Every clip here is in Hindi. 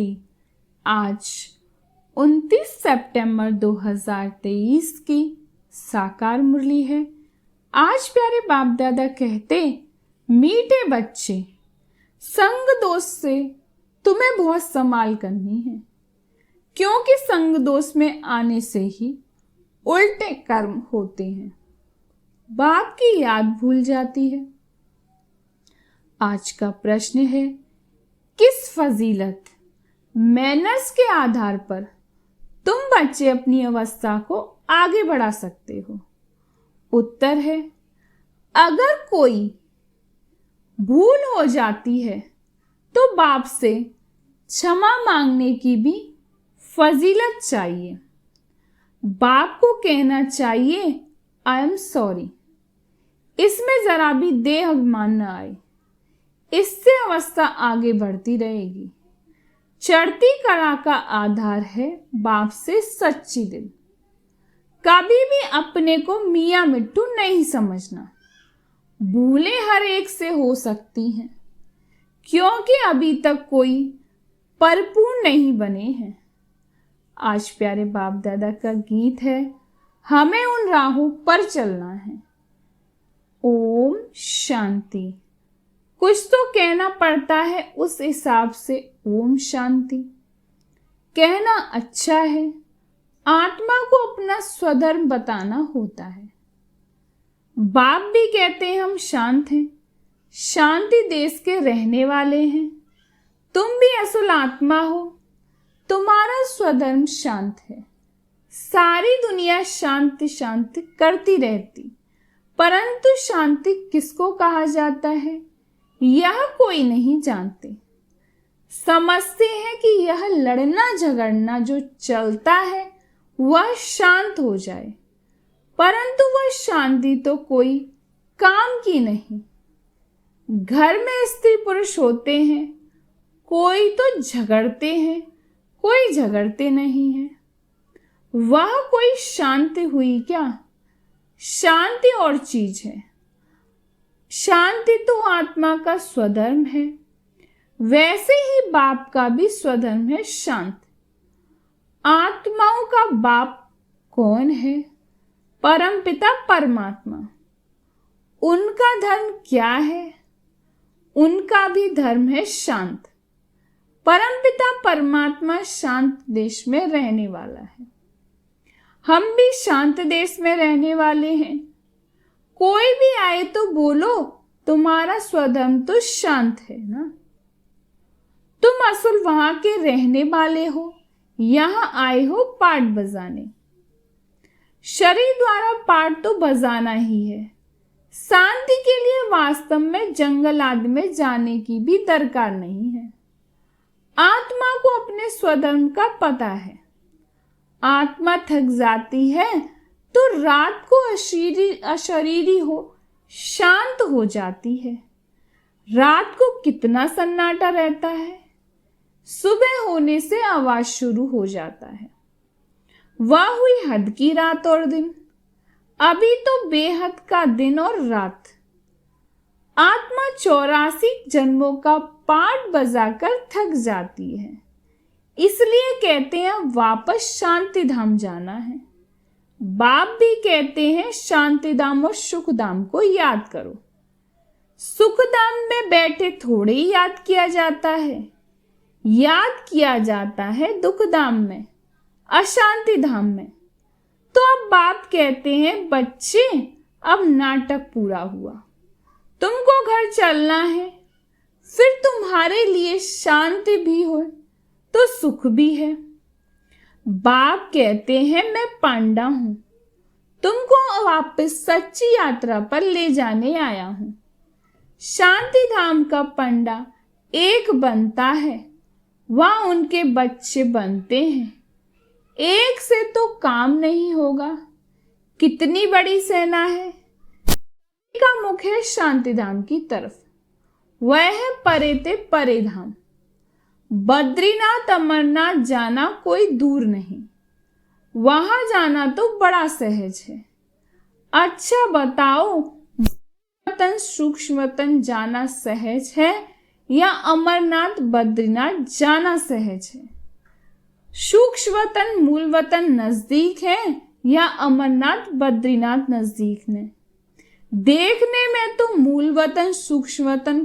शांति। आज 29 सितंबर 2023 की साकार मुरली है। आज प्यारे बाप दादा कहते, मीठे बच्चे, संग दोष से तुम्हें बहुत संभाल करनी है, क्योंकि संग दोष में आने से ही उल्टे कर्म होते हैं। बाप की याद भूल जाती है। आज का प्रश्न है, किस फजीलत मैनर्स के आधार पर तुम बच्चे अपनी अवस्था को आगे बढ़ा सकते हो? उत्तर है, अगर कोई भूल हो जाती है तो बाप से क्षमा मांगने की भी फजीलत चाहिए। बाप को कहना चाहिए, आई एम सॉरी। इसमें जरा भी देह अभिमान न आए, इससे अवस्था आगे बढ़ती रहेगी। चढ़ती कला का आधार है बाप से सच्ची दिल। कभी भी अपने को मियाँ मिट्टू नहीं समझना। भूलें हर एक से हो सकती हैं, क्योंकि अभी तक कोई परिपूर्ण नहीं बने हैं। आज प्यारे बाप दादा का गीत है, हमें उन राहों पर चलना है। ओम शांति। कुछ तो कहना पड़ता है, उस हिसाब से ओम शांति कहना अच्छा है। आत्मा को अपना स्वधर्म बताना होता है। बाप भी कहते हैं हम शांत हैं, शांति देश के रहने वाले हैं। तुम भी असल आत्मा हो, तुम्हारा स्वधर्म शांत है। सारी दुनिया शांति शांति करती रहती, परंतु शांति किसको कहा जाता है यह कोई नहीं जानते। समझते हैं कि यह लड़ना झगड़ना जो चलता है वह शांत हो जाए, परंतु वह शांति तो कोई काम की नहीं। घर में स्त्री पुरुष होते हैं, कोई तो झगड़ते हैं, कोई झगड़ते नहीं है। वह कोई शांति हुई क्या? शांति और चीज है। शांति तो आत्मा का स्वधर्म है, वैसे ही बाप का भी स्वधर्म है शांत। आत्माओं का बाप कौन है? परमपिता परमात्मा। उनका धर्म क्या है? उनका भी धर्म है शांत। परमपिता परमात्मा शांत देश में रहने वाला है। हम भी शांत देश में रहने वाले हैं। कोई भी आए तो बोलो, तुम्हारा स्वधर्म तो शांत है ना। तुम असल वहां के रहने वाले हो, यहां आए हो पाठ बजाने। शरीर द्वारा पाठ तो बजाना ही है। शांति के लिए वास्तव में जंगल आदि में जाने की भी दरकार नहीं है। आत्मा को अपने स्वधर्म का पता है। आत्मा थक जाती है तो रात को अशरीरी हो शांत हो जाती है। रात को कितना सन्नाटा रहता है, सुबह होने से आवाज शुरू हो जाता है। वह हुई हद की रात और दिन। अभी तो बेहद का दिन और रात। आत्मा 84 जन्मों का पाठ बजाकर थक जाती है, इसलिए कहते हैं वापस शांति धाम जाना है। बाप भी कहते हैं शांति धाम और सुख धाम को याद करो। सुख धाम में बैठे थोड़े ही याद किया जाता है, याद किया जाता है दुख धाम में, अशांति धाम में। तो अब बाप कहते हैं, बच्चे अब नाटक पूरा हुआ, तुमको घर चलना है। फिर तुम्हारे लिए शांति भी हो तो सुख भी है। बाप कहते हैं, मैं पांडा हूं, तुमको वापस सच्ची यात्रा पर ले जाने आया हूं। शांति धाम का पंडा एक बनता है, वहां उनके बच्चे बनते हैं। एक से तो काम नहीं होगा। कितनी बड़ी सेना है। का मुख है शांति धाम की तरफ, वह है परे ते परे धाम। बद्रीनाथ अमरनाथ जाना कोई दूर नहीं, वहां जाना तो बड़ा सहज है। अच्छा बताओ, वतन सूक्ष्म वतन जाना सहज है या अमरनाथ बद्रीनाथ जाना सहज है? सूक्ष्म वतन मूल वतन नजदीक है या अमरनाथ बद्रीनाथ नजदीक है? देखने में तो मूल वतन सूक्ष्म वतन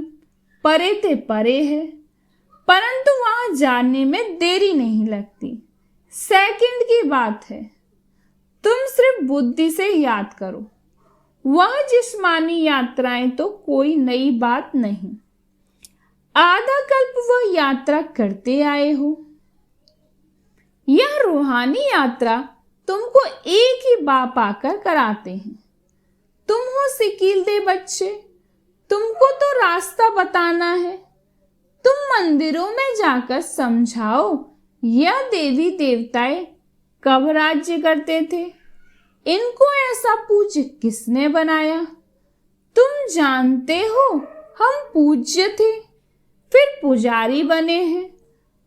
परे ते परे है, परंतु वहां जाने में देरी नहीं लगती, सेकंड की बात है। तुम सिर्फ बुद्धि से याद करो, वह जिस्मानी यात्राएं तो कोई नई बात नहीं। आधा कल्प वह यात्रा करते आए हो। यह रूहानी यात्रा तुमको एक ही बाप आकर कराते हैं। तुम हो सिकील दे बच्चे, तुमको तो रास्ता बताना है। तुम मंदिरों में जाकर समझाओ यह देवी देवताएं कब राज्य करते थे, इनको ऐसा पूज्य किसने बनाया। तुम जानते हो हम पूज्य थे, फिर पुजारी बने हैं,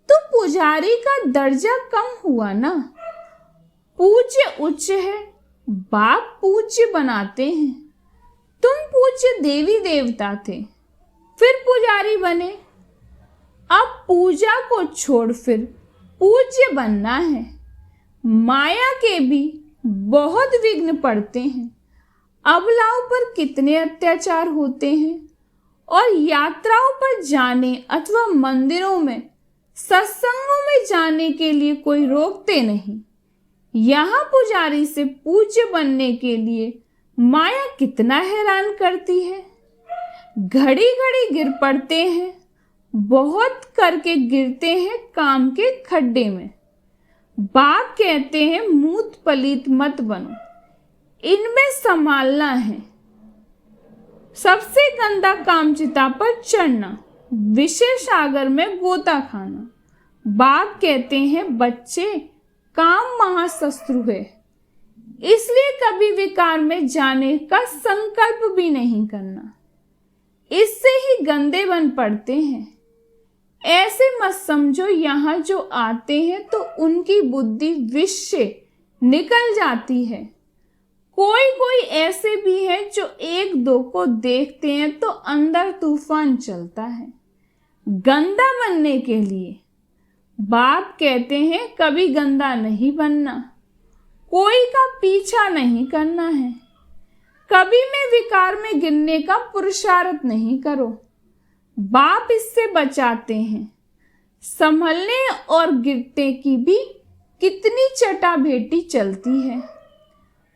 तो पुजारी का दर्जा कम हुआ ना। पूज्य उच्च है, बाप पूज्य बनाते हैं। तुम पूज्य देवी देवता थे, फिर पुजारी बने। अब पूजा को छोड़ फिर पूज्य बनना है। माया के भी बहुत विघ्न पड़ते हैं। अबलाओं पर कितने अत्याचार होते हैं, और यात्राओं पर जाने अथवा मंदिरों में सत्संगों में जाने के लिए कोई रोकते नहीं। यहाँ पुजारी से पूज्य बनने के लिए माया कितना हैरान करती है। घड़ी घड़ी गिर पड़ते हैं, बहुत करके गिरते हैं काम के खड्डे में। बाप कहते हैं मूत पलीत मत बनो, इनमें संभालना है। सबसे गंदा काम चिता पर चढ़ना, विषय सागर में गोता खाना। बाप कहते हैं बच्चे काम महाशत्रु है, इसलिए कभी विकार में जाने का संकल्प भी नहीं करना, इससे ही गंदे बन पड़ते हैं। ऐसे मत समझो यहाँ जो आते हैं तो उनकी बुद्धि विष से निकल जाती है। कोई कोई ऐसे भी है जो एक दो को देखते हैं तो अंदर तूफान चलता है गंदा बनने के लिए। बाप कहते हैं कभी गंदा नहीं बनना, कोई का पीछा नहीं करना है, कभी में विकार में गिरने का पुरुषार्थ नहीं करो। बाप इससे बचाते हैं। संभलने और गिरते की भी कितनी चटाभेटी चलती है।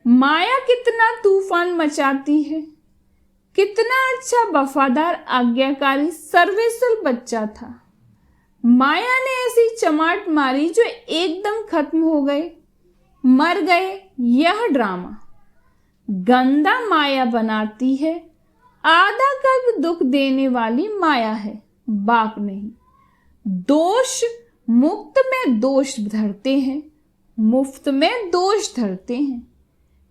माया कितना तूफान मचाती है। कितना अच्छा वफादार आज्ञाकारी सर्वेश्वर बच्चा था, माया ने ऐसी चमाट मारी जो एकदम खत्म हो गए, मर गए। यह ड्रामा गंदा माया बनाती है। आधा कल्प दुख देने वाली माया है, बाप नहीं। दोष मुक्त में दोष धरते हैं, मुफ्त में दोष धरते हैं,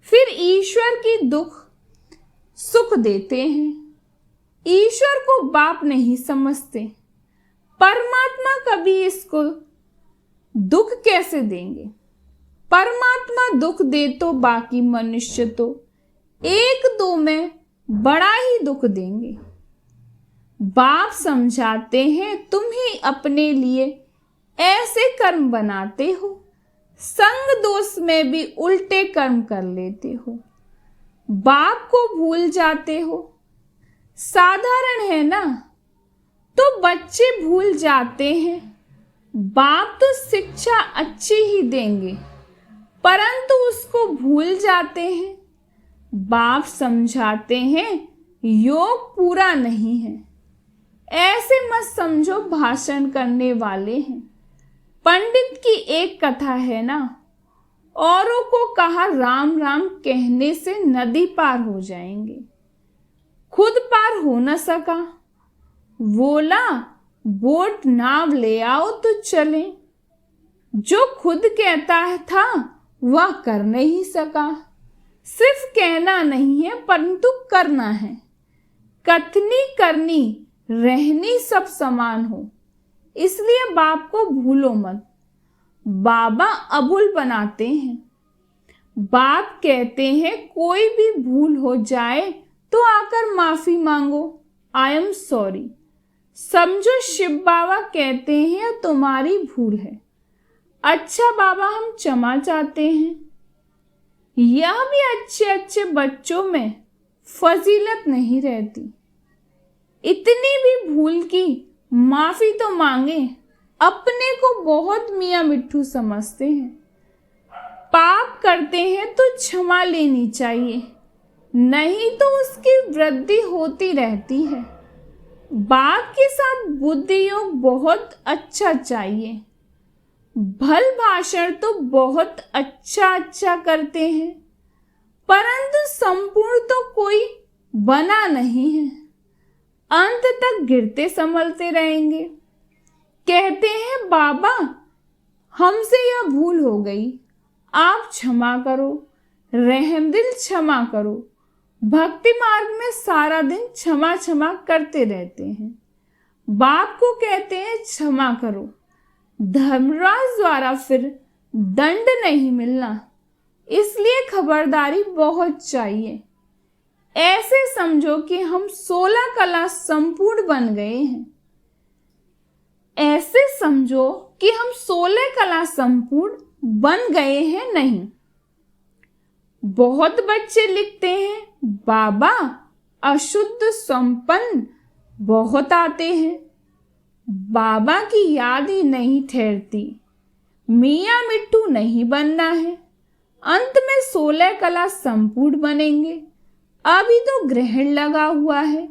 फिर ईश्वर की दुख सुख देते हैं। ईश्वर को बाप नहीं समझते, परमात्मा कभी इसको दुख कैसे देंगे। परमात्मा दुख दे तो बाकी मनुष्य तो एक दो में बड़ा ही दुख देंगे। बाप समझाते हैं तुम ही अपने लिए ऐसे कर्म बनाते हो, संग दोष में भी उल्टे कर्म कर लेते हो, बाप को भूल जाते हो। साधारण है ना, तो बच्चे भूल जाते हैं। बाप तो शिक्षा अच्छी ही देंगे, परंतु उसको भूल जाते हैं। बाप समझाते हैं योग पूरा नहीं है। ऐसे मत समझो भाषण करने वाले हैं। पंडित की एक कथा है ना, औरों को कहा राम राम कहने से नदी पार हो जाएंगे, खुद पार हो न सका। बोला बोट नाव ले आओ तो चले। जो खुद कहता था वह कर नहीं सका। सिर्फ कहना नहीं है परंतु करना है। कथनी करनी रहनी सब समान हो, इसलिए बाप को भूलो मत। बाबा अबुल बनाते हैं। बाप कहते हैं कोई भी भूल हो जाए तो आकर माफी मांगो, आई एम सॉरी। समझो शिव बाबा कहते हैं यह तुम्हारी भूल है। अच्छा बाबा, हम क्षमा चाहते हैं। यह भी अच्छे अच्छे बच्चों में फजीलत नहीं रहती। इतनी भी भूल की माफी तो मांगे। अपने को बहुत मियाँ मिट्ठू समझते हैं। पाप करते हैं तो क्षमा लेनी चाहिए, नहीं तो उसकी वृद्धि होती रहती है। बाप के साथ बुद्धि योग बहुत अच्छा चाहिए। भल भाषण तो बहुत अच्छा करते हैं, परंतु संपूर्ण तो कोई बना नहीं है। अंत तक गिरते संभलते रहेंगे। कहते हैं बाबा, हमसे यह भूल हो गई, आप क्षमा करो, रहमदिल क्षमा करो। भक्ति मार्ग में सारा दिन क्षमा क्षमा करते रहते हैं। बाप को कहते हैं क्षमा करो। धर्मराज द्वारा फिर दंड नहीं मिलना, इसलिए खबरदारी बहुत चाहिए। ऐसे समझो कि हम 16 कला संपूर्ण बन गए हैं। ऐसे समझो कि हम 16 कला संपूर्ण बन गए हैं। नहीं, बहुत बच्चे लिखते हैं बाबा अशुद्ध संपन्न बहुत आते हैं। बाबा की याद ही नहीं ठहरती। मियाँ मिट्ठू नहीं बनना है। अंत में 16 कला संपूर्ण बनेंगे। अभी तो ग्रहण लगा हुआ है।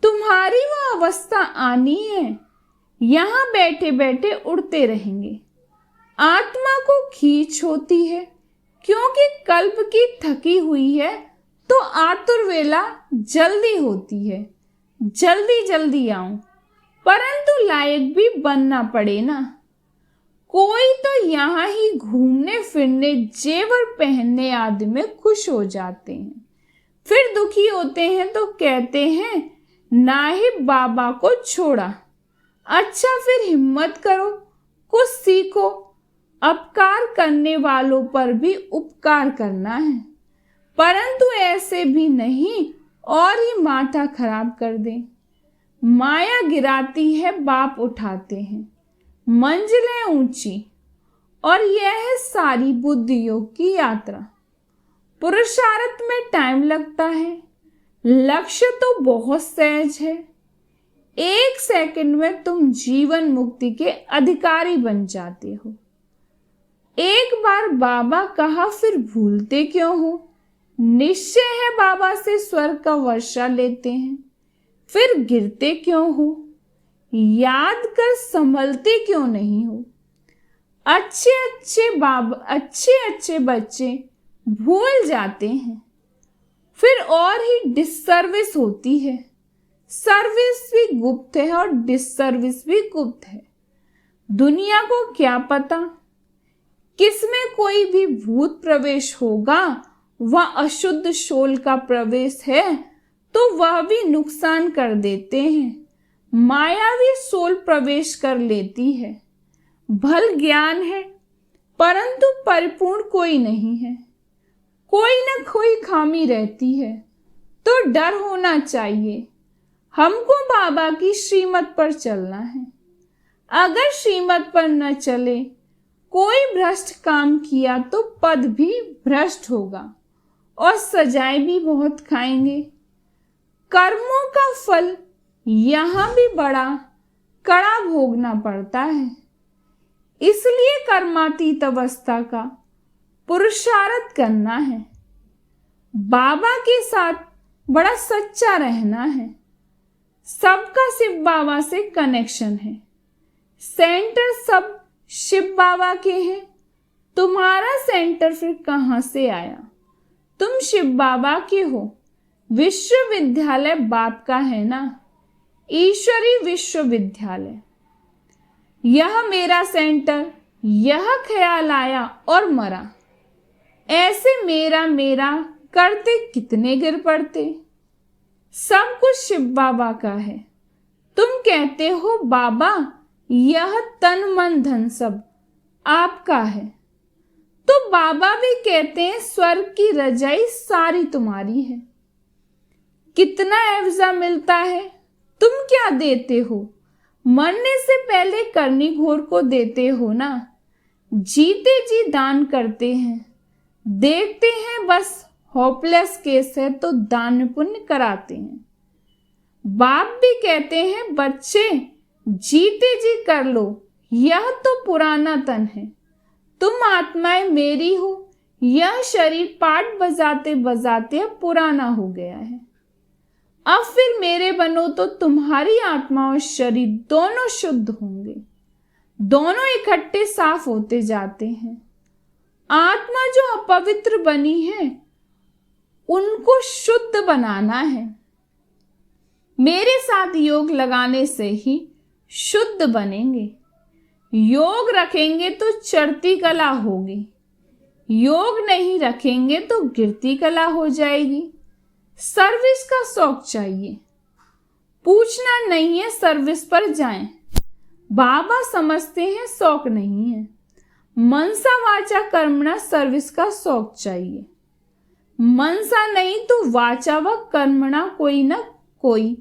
तुम्हारी वह अवस्था आनी है। यहाँ बैठे बैठे उड़ते रहेंगे। आत्मा को खींच होती है, क्योंकि कल्प की थकी हुई है तो आतुर वेला जल्दी होती है। जल्दी जल्दी आऊं, परंतु लायक भी बनना पड़े ना। कोई तो यहाँ ही घूमने फिरने जेवर पहनने आदि में खुश हो जाते हैं, फिर दुखी होते हैं तो कहते हैं नाहिब बाबा को छोड़ा। अच्छा, फिर हिम्मत करो, कुछ सीखो। अपकार करने वालों पर भी उपकार करना है, परंतु ऐसे भी नहीं और ही माथा खराब कर दे। माया गिराती है, बाप उठाते हैं। मंजिलें ऊंची, और यह है सारी बुद्धि योग की यात्रा। पुरुषार्थ में टाइम लगता है, लक्ष्य तो बहुत सहज है। 1 सेकंड में तुम जीवन मुक्ति के अधिकारी बन जाते हो। एक बार बाबा कहा, फिर भूलते क्यों हो? निश्चय है बाबा से स्वर्ग का वर्षा लेते हैं, फिर गिरते क्यों हो? याद कर संभलते क्यों नहीं हो? अच्छे अच्छे बच्चे भूल जाते हैं, फिर और ही डिससर्विस होती है। सर्विस भी गुप्त है और डिससर्विस भी गुप्त है। दुनिया को क्या पता किसमें कोई भी भूत प्रवेश होगा। वह अशुद्ध शोल का प्रवेश है तो वह भी नुकसान कर देते हैं। मायावी सोल प्रवेश कर लेती है। भल ज्ञान है, परंतु परिपूर्ण कोई नहीं है। कोई न कोई खामी रहती है, तो डर होना चाहिए। हमको बाबा की श्रीमत पर चलना है। अगर श्रीमत पर न चले, कोई भ्रष्ट काम किया तो पद भी भ्रष्ट होगा और सजाएं भी बहुत खाएंगे। कर्मों का फल यहाँ भी बड़ा कड़ा भोगना पड़ता है। इसलिए कर्मातीत अवस्था का पुरुषार्थ करना है। बाबा के साथ बड़ा सच्चा रहना है। सबका शिव बाबा से कनेक्शन है। सेंटर सब शिव बाबा के हैं। तुम्हारा सेंटर फिर कहाँ से आया? तुम शिव बाबा के हो। विश्वविद्यालय बाप का है ना, ईश्वरी विश्वविद्यालय। यह मेरा सेंटर, यह ख्याल आया और मरा। ऐसे मेरा मेरा करते कितने गिर पड़ते। सब कुछ शिव बाबा का है। तुम कहते हो बाबा यह तन मन धन सब आपका है, तो बाबा भी कहते हैं स्वर्ग की रजाई सारी तुम्हारी है। कितना एवजा मिलता है? तुम क्या देते हो? मरने से पहले करनी घोर को देते हो ना। जीते जी दान करते हैं, देखते हैं बस होपलेस केस है तो दान पुण्य कराते हैं। बाप भी कहते हैं बच्चे जीते जी कर लो, यह तो पुराना तन है। तुम आत्माएं मेरी हो, यह शरीर पाठ बजाते बजाते अब पुराना हो गया है। अब फिर मेरे बनो तो तुम्हारी आत्मा और शरीर दोनों शुद्ध होंगे। दोनों इकट्ठे साफ होते जाते हैं। आत्मा जो अपवित्र बनी है उनको शुद्ध बनाना है। मेरे साथ योग लगाने से ही शुद्ध बनेंगे। योग रखेंगे तो चढ़ती कला होगी, योग नहीं रखेंगे तो गिरती कला हो जाएगी। सर्विस का शौक चाहिए, पूछना नहीं है, सर्विस पर जाएं। बाबा समझते हैं शौक नहीं है। मनसा वाचा कर्मणा सर्विस का शौक चाहिए। मनसा नहीं तो वाचा व कर्मणा कोई ना कोई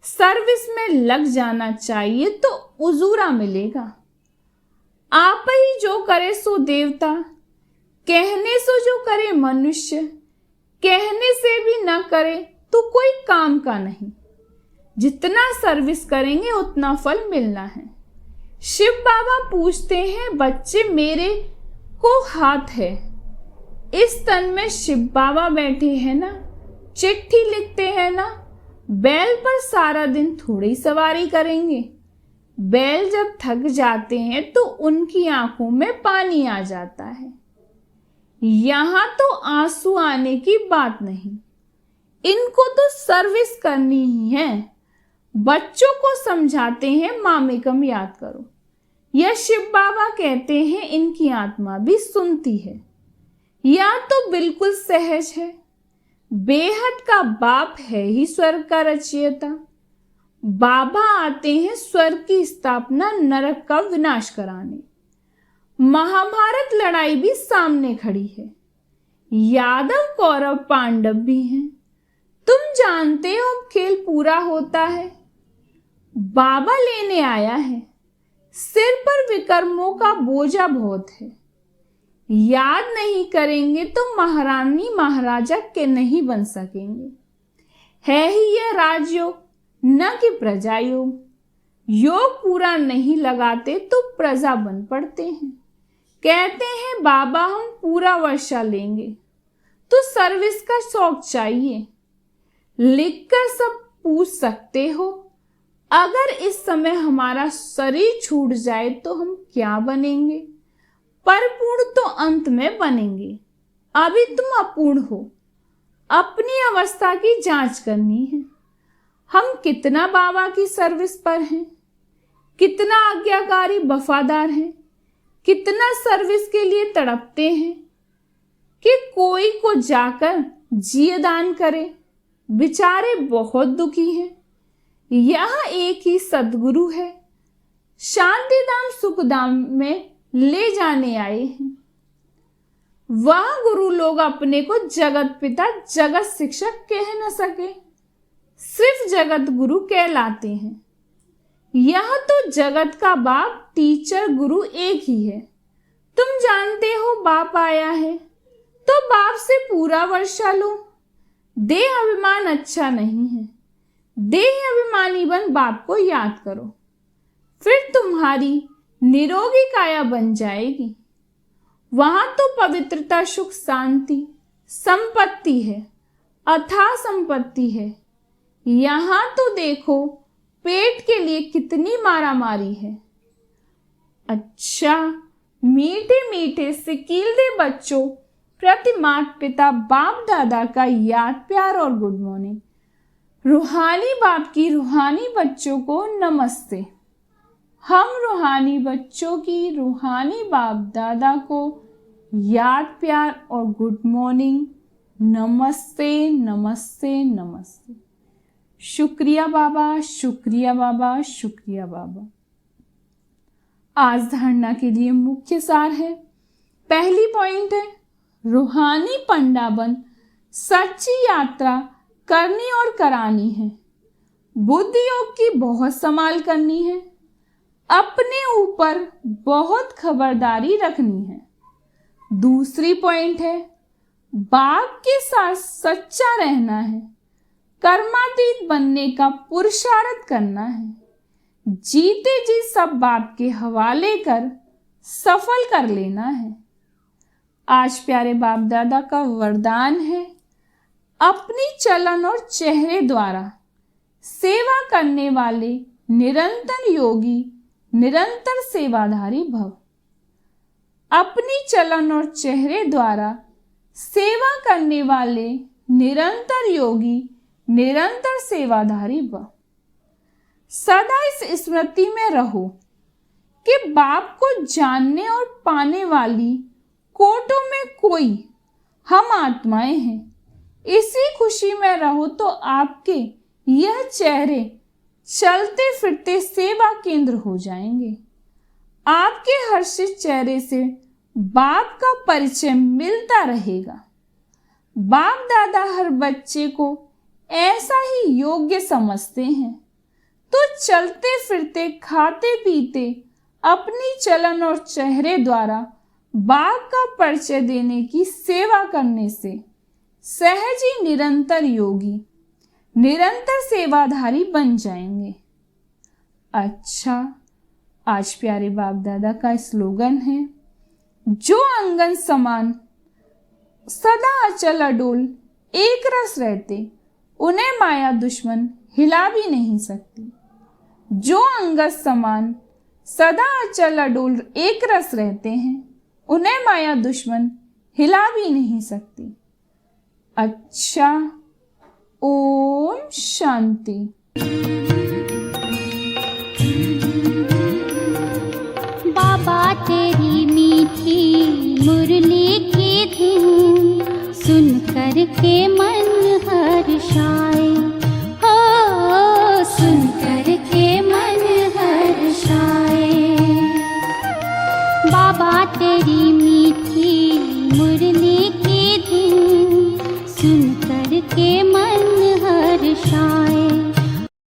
सर्विस में लग जाना चाहिए तो उजूरा मिलेगा। आप ही जो करे सो देवता, कहने से जो करे मनुष्य, कहने से भी न करे तो कोई काम का नहीं। जितना सर्विस करेंगे उतना फल मिलना है। शिव बाबा पूछते हैं बच्चे मेरे को हाथ है, इस तन में शिव बाबा बैठे हैं ना, चिट्ठी लिखते हैं ना। बैल पर सारा दिन थोड़ी सवारी करेंगे। बैल जब थक जाते हैं तो उनकी आंखों में पानी आ जाता है। यहां तो आंसू आने की बात नहीं, इनको तो सर्विस करनी ही है। बच्चों को समझाते हैं मामेकम याद करो। यह शिव बाबा कहते हैं इनकी आत्मा भी सुनती है। यह तो बिल्कुल सहज है। बेहद का बाप है ही स्वर्ग का रचयिता। बाबा आते हैं स्वर्ग की स्थापना, नरक का विनाश कराने। महाभारत लड़ाई भी सामने खड़ी है। यादव कौरव पांडव भी हैं। तुम जानते हो अब खेल पूरा होता है। बाबा लेने आया है। सिर पर विकर्मों का बोझा बहुत है। याद नहीं करेंगे तो महारानी महाराजा के नहीं बन सकेंगे। है ही यह राजयोग, न कि प्रजा योग। योग पूरा नहीं लगाते तो प्रजा बन पड़ते हैं। कहते हैं बाबा हम पूरा वर्षा लेंगे, तो सर्विस का शौक चाहिए। लिखकर सब पूछ सकते हो, अगर इस समय हमारा शरीर छूट जाए तो हम क्या बनेंगे? परिपूर्ण तो अंत में बनेंगे। अभी तुम अपूर्ण हो। अपनी अवस्था की जांच करनी है। हम कितना बाबा की सर्विस पर हैं, कितना आज्ञाकारी वफादार हैं, कितना सर्विस के लिए तड़पते हैं कि कोई को जाकर जिये दान करे। बेचारे बहुत दुखी हैं। यह एक ही सदगुरु है, शांति धाम सुख धाम में ले जाने आए हैं। वह गुरु लोग अपने को जगत पिता जगत शिक्षक कह न सके, सिर्फ जगत गुरु कहलाते हैं। यह तो जगत का बाप टीचर गुरु एक ही है। तुम जानते हो बाप आया है तो बाप से पूरा वर्षा लो। देह अभिमान अच्छा नहीं है। देह अभिमानी बन बाप को याद करो, फिर तुम्हारी निरोगी काया बन जाएगी। वहां तो पवित्रता सुख शांति संपत्ति है, अथाह संपत्ति है। यहां तो देखो पेट के लिए कितनी मारामारी है। अच्छा, मीठे मीठे सिकीलदे बच्चों प्रति माता पिता बाप दादा का याद प्यार और गुड मॉर्निंग। रूहानी बाप की रूहानी बच्चों को नमस्ते। हम रूहानी बच्चों की रूहानी बाप दादा को याद प्यार और गुड मॉर्निंग। नमस्ते नमस्ते नमस्ते। शुक्रिया बाबा, शुक्रिया बाबा, शुक्रिया बाबा। आज धारणा के लिए मुख्य सार है। पहली पॉइंट है रूहानी पंडा बन सच्ची यात्रा करनी और करानी है। बुद्धि योग की बहुत संभाल करनी है, अपने ऊपर बहुत खबरदारी रखनी है। दूसरी पॉइंट है, बाप के साथ सच्चा रहना है, कर्मातीत बनने का पुरुषार्थ करना है, जीते जी सब बाप के हवाले कर सफल कर लेना है। आज प्यारे बाप दादा का वरदान है, अपनी चलन और चेहरे द्वारा सेवा करने वाले निरंतर योगी, निरंतर सेवाधारी भव। अपनी चलन और चेहरे द्वारा सेवा करने वाले निरंतर योगी, निरंतर सेवाधारी भव। सदा इस स्मृति में रहो कि बाप को जानने और पाने वाली कोटों में कोई हम आत्माएं हैं। इसी खुशी में रहो तो आपके यह चेहरे चलते फिरते सेवा केंद्र हो जाएंगे। आपके हर्षित चेहरे से बाप का परिचय मिलता रहेगा। बाप दादा हर बच्चे को ऐसा ही योग्य समझते हैं, तो चलते फिरते खाते पीते अपनी चलन और चेहरे द्वारा बाप का परिचय देने की सेवा करने से सहज ही निरंतर योगी, निरंतर सेवाधारी बन जाएंगे। अच्छा, आज प्यारे बाप दादा का स्लोगन है, जो अंगन समान सदा अचल अडोल एक रस रहते, उन्हें माया दुश्मन हिला भी नहीं सकती। जो अंगद समान सदा अचल अडोल एक रस रहते हैं, उन्हें माया दुश्मन हिला भी नहीं सकती। अच्छा, ओम शांति। बाबा तेरी मीठी मुरली की धुन सुन कर के मन हर्षाए, हो सुन कर के मन हर्षाए। बाबा तेरी मीठी मुरली की धुन सुन कर के मन हर्षाए।